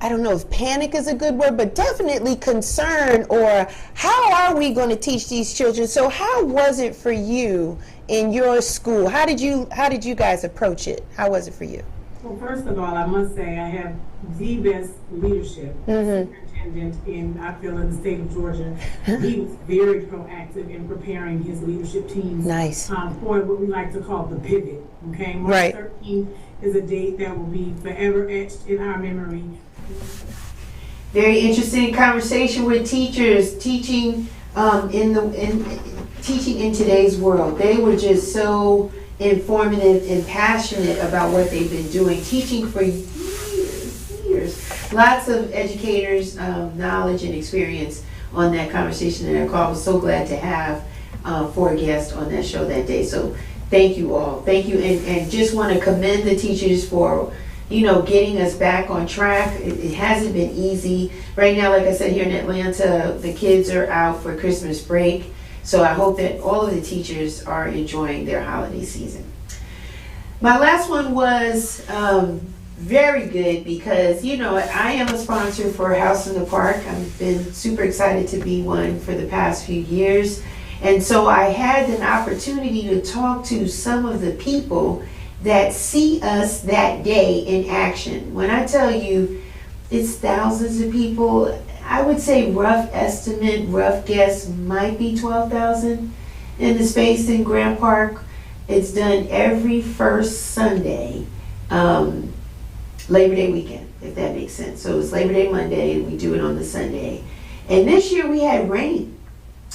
I don't know if panic is a good word, but definitely concern, or how are we going to teach these children? So how was it for you in your school? How did you guys approach it? How was it for you? Well, first of all, I must say I have the best leadership superintendent I feel in the state of Georgia. He was very proactive in preparing his leadership teams for what we like to call the pivot. Okay, March 13th is a date that will be forever etched in our memory. Very interesting conversation with teachers teaching teaching in today's world. They were just so informative and passionate about what they've been doing, teaching for years. Lots of educators' knowledge and experience on that conversation and that call. I was so glad to have 4 guests on that show that day. So thank you all. Thank you. And just want to commend the teachers for, you know, getting us back on track. It hasn't been easy. Right now, like I said, here in Atlanta, the kids are out for Christmas break. So I hope that all of the teachers are enjoying their holiday season. My last one was very good because, you know, I am a sponsor for House in the Park. I've been super excited to be one for the past few years. And so I had an opportunity to talk to some of the people that see us that day in action. When I tell you it's thousands of people, I would say rough estimate, rough guess might be 12,000 in the space in Grant Park. It's done every first Sunday, Labor Day weekend, if that makes sense. So it's Labor Day Monday, and we do it on the Sunday. And this year we had rain,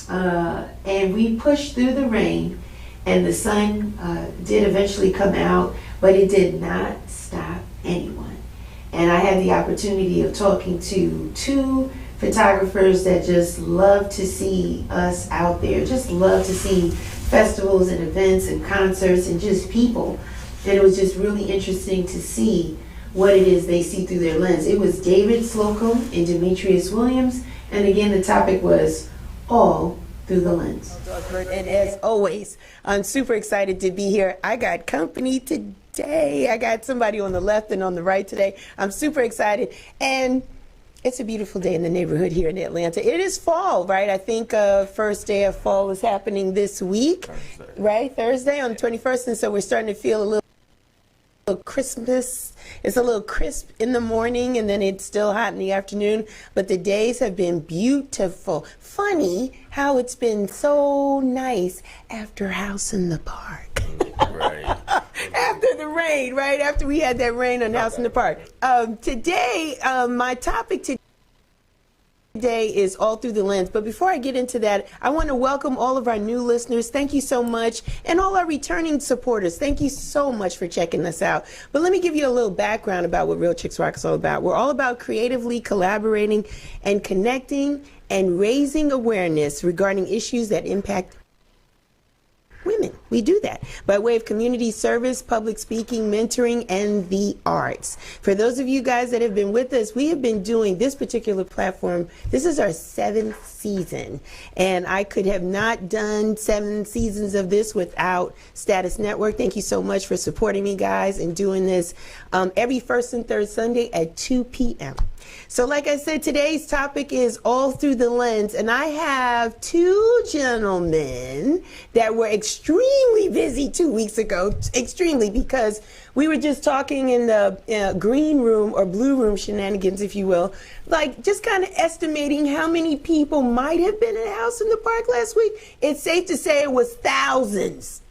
and we pushed through the rain, and the sun did eventually come out, but it did not stop anyone. And I had the opportunity of talking to 2 photographers that just love to see us out there, just love to see festivals and events and concerts and just people. And it was just really interesting to see what it is they see through their lens. It was David Slocum and Demetrius Williams, and again the topic was all through the lens. And as always, I'm super excited to be here. I got company today. I got somebody on the left and on the right today. I'm super excited. And it's a beautiful day in the neighborhood here in Atlanta. It is fall, right? I think first day of fall is happening this week, right? Thursday on the 21st. And so we're starting to feel a little Christmas. It's a little crisp in the morning, and then it's still hot in the afternoon. But the days have been beautiful. Funny how it's been so nice after House in the Park. Right. After the rain, right? After we had that rain on House in the Park. Today, my topic today is all through the lens. But before I get into that, I want to welcome all of our new listeners. Thank you so much. And all our returning supporters. Thank you so much for checking us out. But let me give you a little background about what Real Chicks Rock is all about. We're all about creatively collaborating and connecting and raising awareness regarding issues that impact women. We do that by way of community service, public speaking, mentoring, and the arts. For those of you guys that have been with us, we have been doing this particular platform. This is our 7th season, and I could have not done 7 seasons of this without Status Network. Thank you so much for supporting me, guys, and doing this every first and third Sunday at 2 p.m. So like I said, today's topic is all through the lens, and I have two gentlemen that were extremely busy 2 weeks ago, extremely, because we were just talking in the green room or blue room shenanigans, if you will, like just kind of estimating how many people might have been at House in the Park last week. It's safe to say it was thousands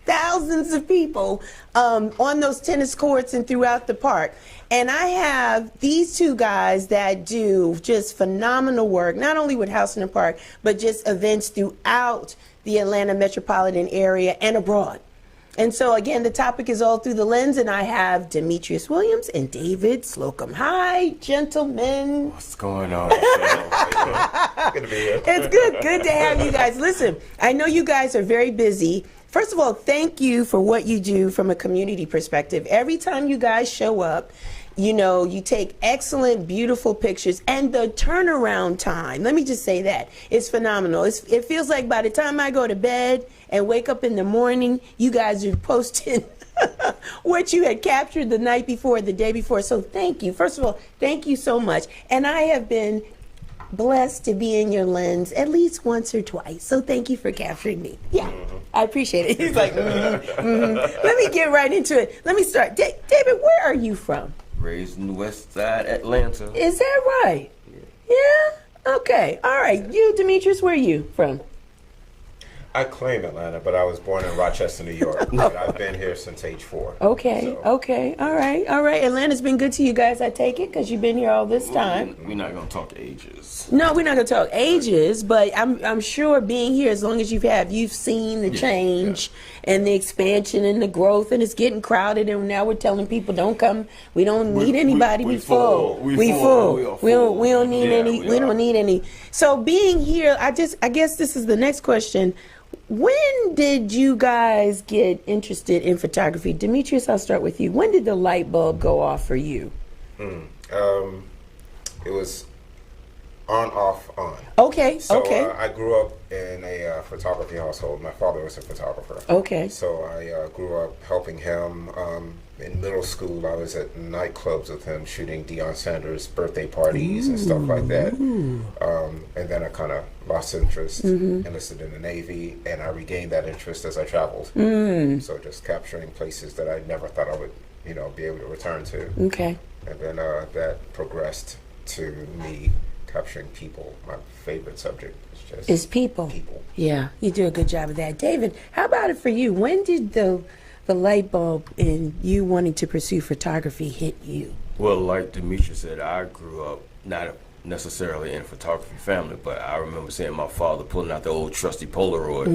of people on those tennis courts and throughout the park. And I have these two guys that do just phenomenal work, not only with House in the Park, but just events throughout the Atlanta metropolitan area and abroad. And so, again, the topic is all through the lens, and I have Demetrius Williams and David Slocum. Hi, gentlemen. What's going on? Good to be here. It's good to have you guys. Listen, I know you guys are very busy. First of all, thank you for what you do from a community perspective. Every time you guys show up, you know, you take excellent, beautiful pictures, and the turnaround time, let me just say that, is phenomenal. It feels like by the time I go to bed and wake up in the morning, you guys are posting what you had captured the night before, the day before. So thank you. First of all, thank you so much. And I have been blessed to be in your lens at least once or twice. So thank you for capturing me. Yeah, I appreciate it. He's like, Let me get right into it. Let me start. David, where are you from? Raised in the West Side, Atlanta. Is that right? Yeah? Okay. All right. You, Demetrius, where are you from? I claim Atlanta, but I was born in Rochester, New York. And I've been here since age 4. Okay. So. Okay. All right. All right. Atlanta's been good to you guys, I take it, because you've been here all this time. We're not going to talk ages. No, we're not going to talk ages, but I'm sure being here, as long as you've seen the change and the expansion and the growth, and it's getting crowded, and now we're telling people don't come. We don't need anybody. We full. We full. We don't need any. We don't need any. So being here, I guess this is the next question. When did you guys get interested in photography? Demetrius, I'll start with you. When did the light bulb go off for you? It was on, off, on. Okay, so, okay. I grew up in a photography household. My father was a photographer. Okay. So I grew up helping him. In middle school, I was at nightclubs with him shooting Deion Sanders' birthday parties and stuff like that. And then I kind of lost interest, enlisted in the Navy, and I regained that interest as I traveled. So just capturing places that I never thought I would, be able to return to. Okay. And then that progressed to me capturing people. My favorite subject is just people. People. Yeah, you do a good job of that. David, how about it for you? When did the light bulb in you wanting to pursue photography hit you? Well, like Demetrius said, I grew up not necessarily in a photography family, but I remember seeing my father pulling out the old trusty Polaroid.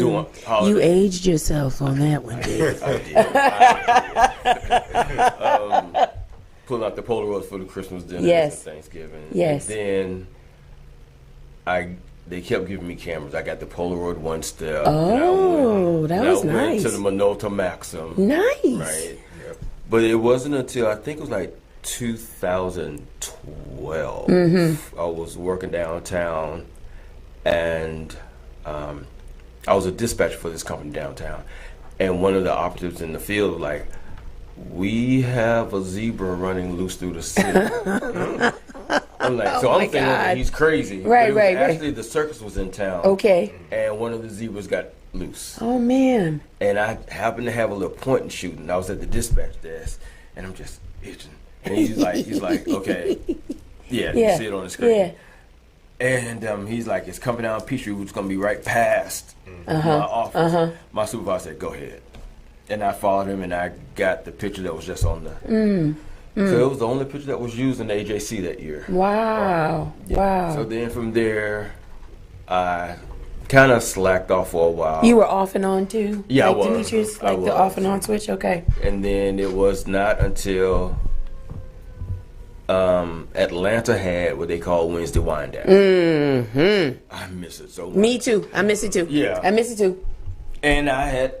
Doing holiday. You aged yourself on that one, David. I did. Pulling out the Polaroids for the Christmas dinners and Thanksgiving. Yes. And then they kept giving me cameras. I got the Polaroid One Step. Oh, that was nice. I went to the Minolta Maxim. Nice. Right. Yep. But it wasn't until I think it was like 2012. I was working downtown, and I was a dispatcher for this company downtown. And one of the operatives in the field was like, "We have a zebra running loose through the city." I'm like, so I'm thinking that he's crazy. Right. Actually, the circus was in town. Okay. And one of the zebras got loose. Oh, man. And I happened to have a little point and shoot, and I was at the dispatch desk, and I'm just itching. And he's like, okay, you see it on the screen. Yeah. And he's like, it's coming down Peachtree, which is going to be right past my office. My supervisor said, go ahead. And I followed him, and I got the picture that was just on the... So it was the only picture that was used in the AJC that year. Wow. Wow. So then from there, I kind of slacked off for a while. You were off and on too? Yeah, like I was. Demetrius, like the off and on switch? Okay. And then it was not until Atlanta had what they call Wednesday Wind Down. I miss it so much. Me too. I miss it too. Yeah. I miss it too. And I had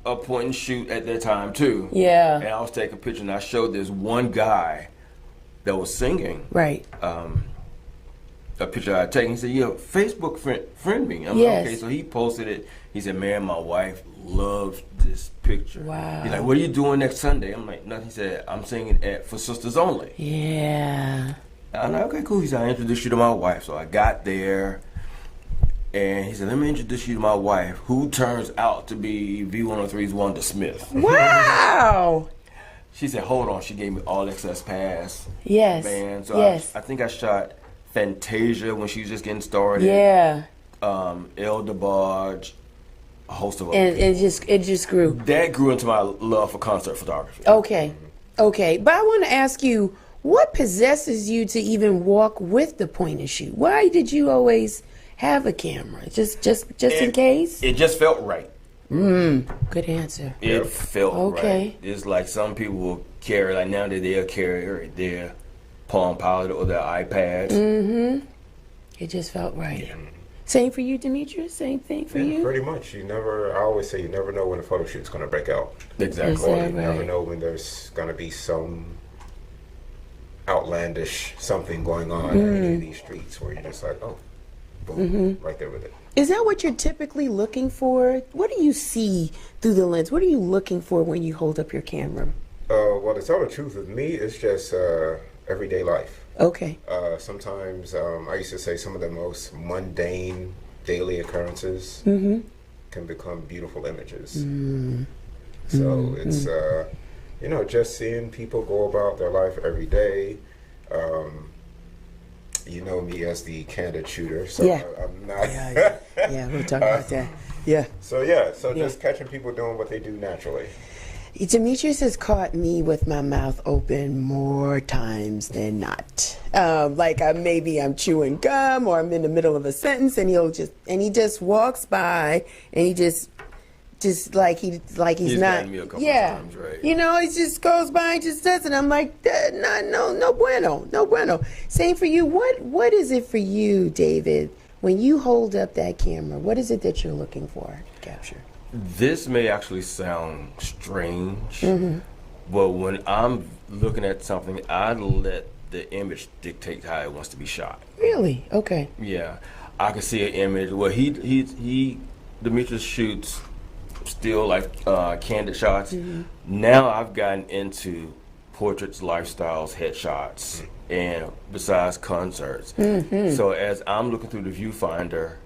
a point and shoot at that time too. Yeah. And I was taking a picture, and I showed this one guy that was singing. Right. A picture I had taken. He said, "Yeah, Facebook friend me." I'm Yes. like, okay, so he posted it. He said, man, my wife loves this picture. Wow. He's like, what are you doing next Sunday? I'm like, nothing. He said, I'm singing For Sisters Only. Yeah. I'm like, okay, cool. He said, I introduced you to my wife. So I got there, and he said, let me introduce you to my wife, who turns out to be V103's Wanda Smith. Wow. She said, hold on. She gave me All Access Pass. Yes. Band. So yes. I think I shot Fantasia when she was just getting started. Yeah. El DeBarge, a host of and it just grew. That grew into my love for concert photography. Okay. But I want to ask you, what possesses you to even walk with the point and shoot? Why did you always have a camera? Just in case? It just felt right. Good answer. It felt okay. Right. It's like some people will carry, like nowadays they'll carry their Palm Pilot or their iPad. Mm-hmm. It just felt right. Yeah. Same for you, Demetrius? Same thing for you? Pretty much. I always say you never know when a photo shoot's going to break out. Exactly. Or you never know when there's going to be some outlandish something going on in any of these streets where you're just like, oh, boom, right there with it. Is that what you're typically looking for? What do you see through the lens? What are you looking for when you hold up your camera? Well, to tell the truth, with me, it's just everyday life. Okay. Sometimes I used to say some of the most mundane daily occurrences can become beautiful images. So it's, just seeing people go about their life every day. You know me as the candid shooter, so yeah. I'm not. Yeah, we'll talk about that. Yeah. So just catching people doing what they do naturally. Demetrius has caught me with my mouth open more times than not. Like maybe I'm chewing gum or I'm in the middle of a sentence and he just walks by and he just like he's not. Me a couple times, right? You know, he just goes by and just does it. I'm like, no bueno. Same for you. What is it for you, David, when you hold up that camera? What is it that you're looking for to capture? This may actually sound strange, but when I'm looking at something, I let the image dictate how it wants to be shot. Really? Okay. Yeah, I can see an image. Well, Demetrius shoots still like candid shots. Now I've gotten into portraits, lifestyles, headshots, and besides concerts. So as I'm looking through the viewfinder,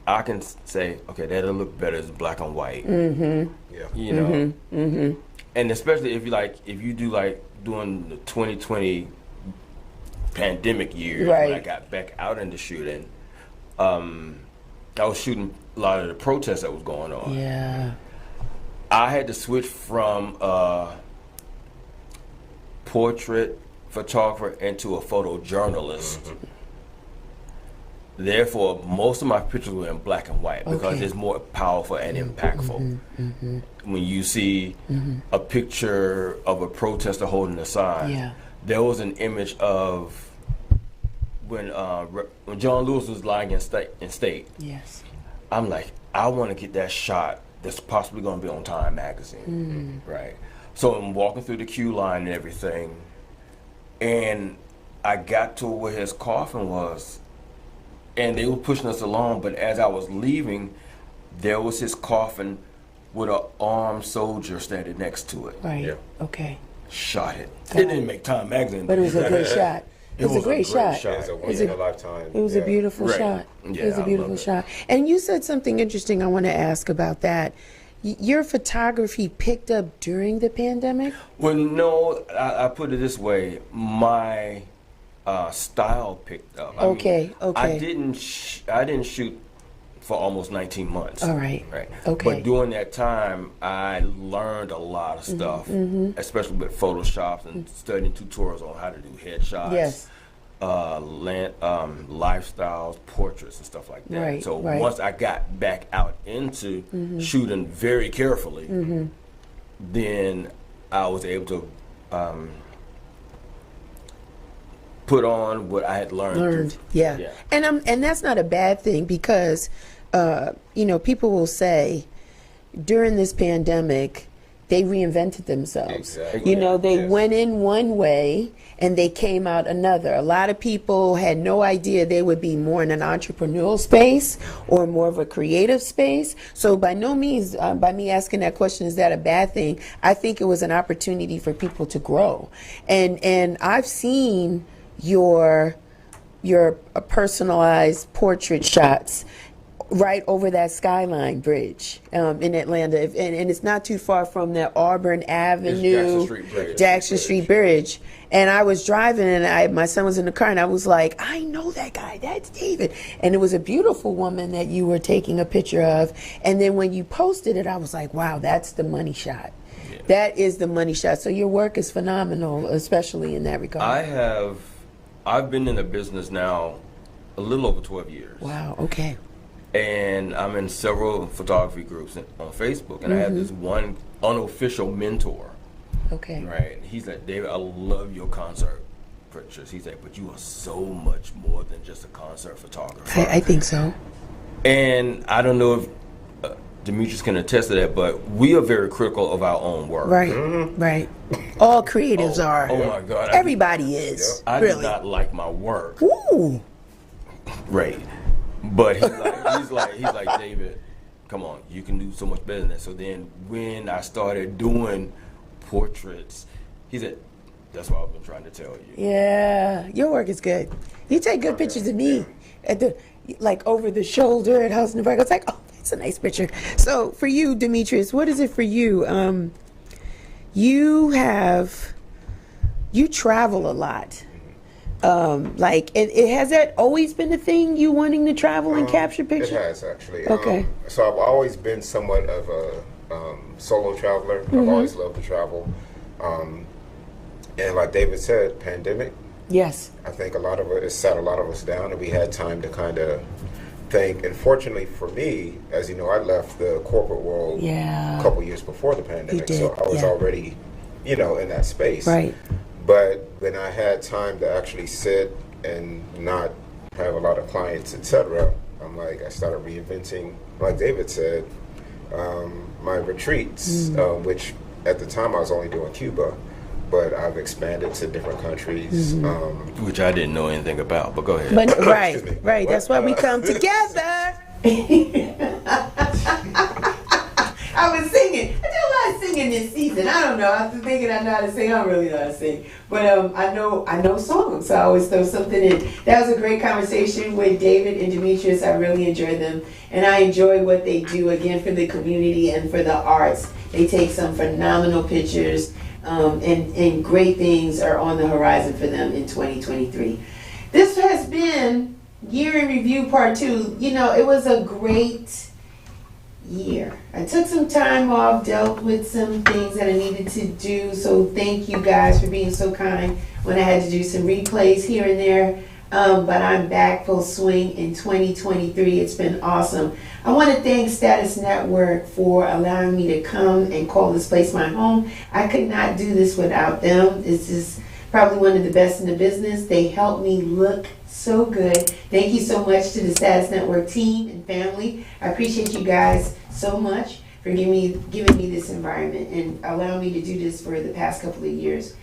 I can say, okay, that'll look better as black and white. Yeah. You know, and especially if you do doing the 2020 pandemic year, when I got back out into shooting, I was shooting a lot of the protests that was going on. Yeah. I had to switch from portrait photographer into a photojournalist. Therefore, most of my pictures were in black and white because it's more powerful and impactful. When you see a picture of a protester holding a sign, there was an image of when John Lewis was lying in state. Yes. I'm like, I want to get that shot that's possibly going to be on Time magazine, right? So I'm walking through the queue line and everything, and I got to where his coffin was. And they were pushing us along, but as I was leaving, there was his coffin with an armed soldier standing next to it. Right. Yeah. Okay. Shot it. It didn't make Time magazine. But it was a good shot. It was a great shot. It was a once in a lifetime. It was a beautiful shot. Yeah, it was a beautiful shot. And you said something interesting I want to ask about that. Your photography picked up during the pandemic? Well, no, I put it this way. My style picked up. I mean, I didn't shoot for almost 19 months. All right. Okay. But during that time, I learned a lot of stuff, especially with Photoshop and studying tutorials on how to do headshots. Yes. Lifestyles, portraits, and stuff like that. Right, so once I got back out into shooting very carefully, then I was able to put on what I had learned. Yeah. And that's not a bad thing because people will say during this pandemic they reinvented themselves. Exactly. You know, they Yes. went in one way and they came out another. A lot of people had no idea they would be more in an entrepreneurial space or more of a creative space. So by no means, by me asking that question, is that a bad thing? I think it was an opportunity for people to grow. And I've seen your personalized portrait shots right over that Skyline Bridge in Atlanta, and it's not too far from that Auburn Avenue, Jackson Street Bridge. And I was driving, and my son was in the car, and I was like, I know that guy, that's David. And it was a beautiful woman that you were taking a picture of. And then when you posted it, I was like, wow, that's the money shot. Yeah. That is the money shot. So your work is phenomenal, especially in that regard. I've been in the business now a little over 12 years. Wow, okay. And I'm in several photography groups on Facebook, and I have this one unofficial mentor. Okay. Right. He's like, David, I love your concert pictures. He's like, but you are so much more than just a concert photographer. I think so. And I don't know if Demetrius can attest to that, but we are very critical of our own work. Right, right. All creatives are. Oh my God. Everybody is. I really. do not like my work. Ooh. Right. But he's like, David, come on, you can do so much better than that. So then when I started doing portraits, he said, that's what I've been trying to tell you. Yeah, your work is good. You take good pictures of me at the over the shoulder at House in the Park. I was like, oh, that's a nice picture. So for you, Demetrius, what is it for you? You travel a lot. Has that always been the thing, you wanting to travel and capture pictures? It has, actually. Okay. So I've always been somewhat of a solo traveler. I've always loved to travel. And like David said, pandemic. Yes. I think it sat a lot of us down, and we had time to kind of think. And fortunately for me, as you know, I left the corporate world a couple years before the pandemic. So I was already, in that space. Right. But when I had time to actually sit and not have a lot of clients, etc., I started reinventing, like David said, my retreats, which at the time I was only doing Cuba, but I've expanded to different countries. Which I didn't know anything about, but go ahead. But, right. That's why we come together. I was singing. I did a lot of singing this season. I don't know. I was thinking I know how to sing. I don't really know how to sing. But I know songs, so I always throw something in. That was a great conversation with David and Demetrius. I really enjoyed them. And I enjoy what they do, again, for the community and for the arts. They take some phenomenal pictures, and great things are on the horizon for them in 2023. This has been Year in Review Part 2. It was a great year. I took some time off, dealt with some things that I needed to do, so thank you guys for being so kind when I had to do some replays here and there, but I'm back full swing in 2023. It's been awesome. I want to thank Status Network for allowing me to come and call this place my home. I could not do this without them. This is probably one of the best in the business. They help me look so good. Thank you so much to the Status Network team and family. I appreciate you guys so much for giving me this environment and allowing me to do this for the past couple of years.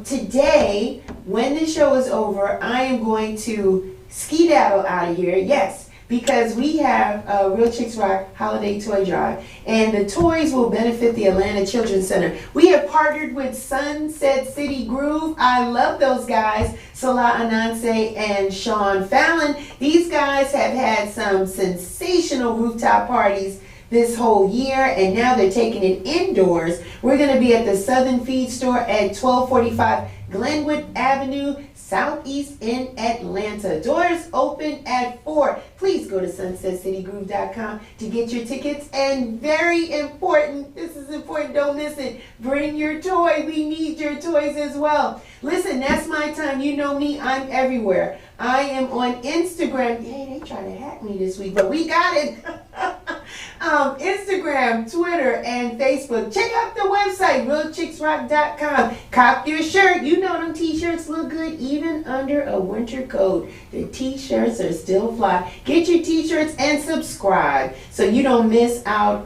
Today, when the show is over, I am going to skedaddle out of here. Yes, because we have Real Chicks Rock Holiday Toy Drive, and the toys will benefit the Atlanta Children's Center. We have partnered with Sunset City Groove. I love those guys, Salah Ananse and Sean Fallon. These guys have had some sensational rooftop parties this whole year, and now they're taking it indoors. We're going to be at the Southern Feed Store at 1245 Glenwood Avenue, Southeast in Atlanta. Doors open at 4. Please go to sunsetcitygroove.com to get your tickets. And very important, this is important, don't miss it, bring your toy. We need your toys as well. Listen, that's my time. You know me, I'm everywhere. I am on Instagram. Hey, they tried to hack me this week, but we got it. Instagram, Twitter, and Facebook. Check out the website, realchicksrock.com. Cop your shirt. You know them t-shirts look good even under a winter coat. The t-shirts are still fly. Get your t-shirts and subscribe so you don't miss out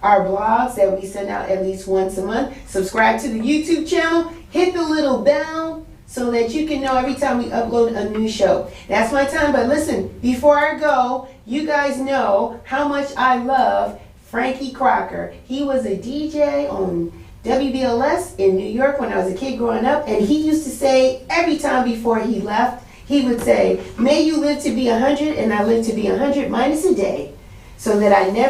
our blogs that we send out at least once a month. Subscribe to the YouTube channel. Hit the little bell so that you can know every time we upload a new show. That's my time. But listen, before I go, you guys know how much I love Frankie Crocker. He was a DJ on WBLS in New York when I was a kid growing up, and he used to say every time before he left, he would say, may you live to be 100 and I live to be 100 minus a day, so that I never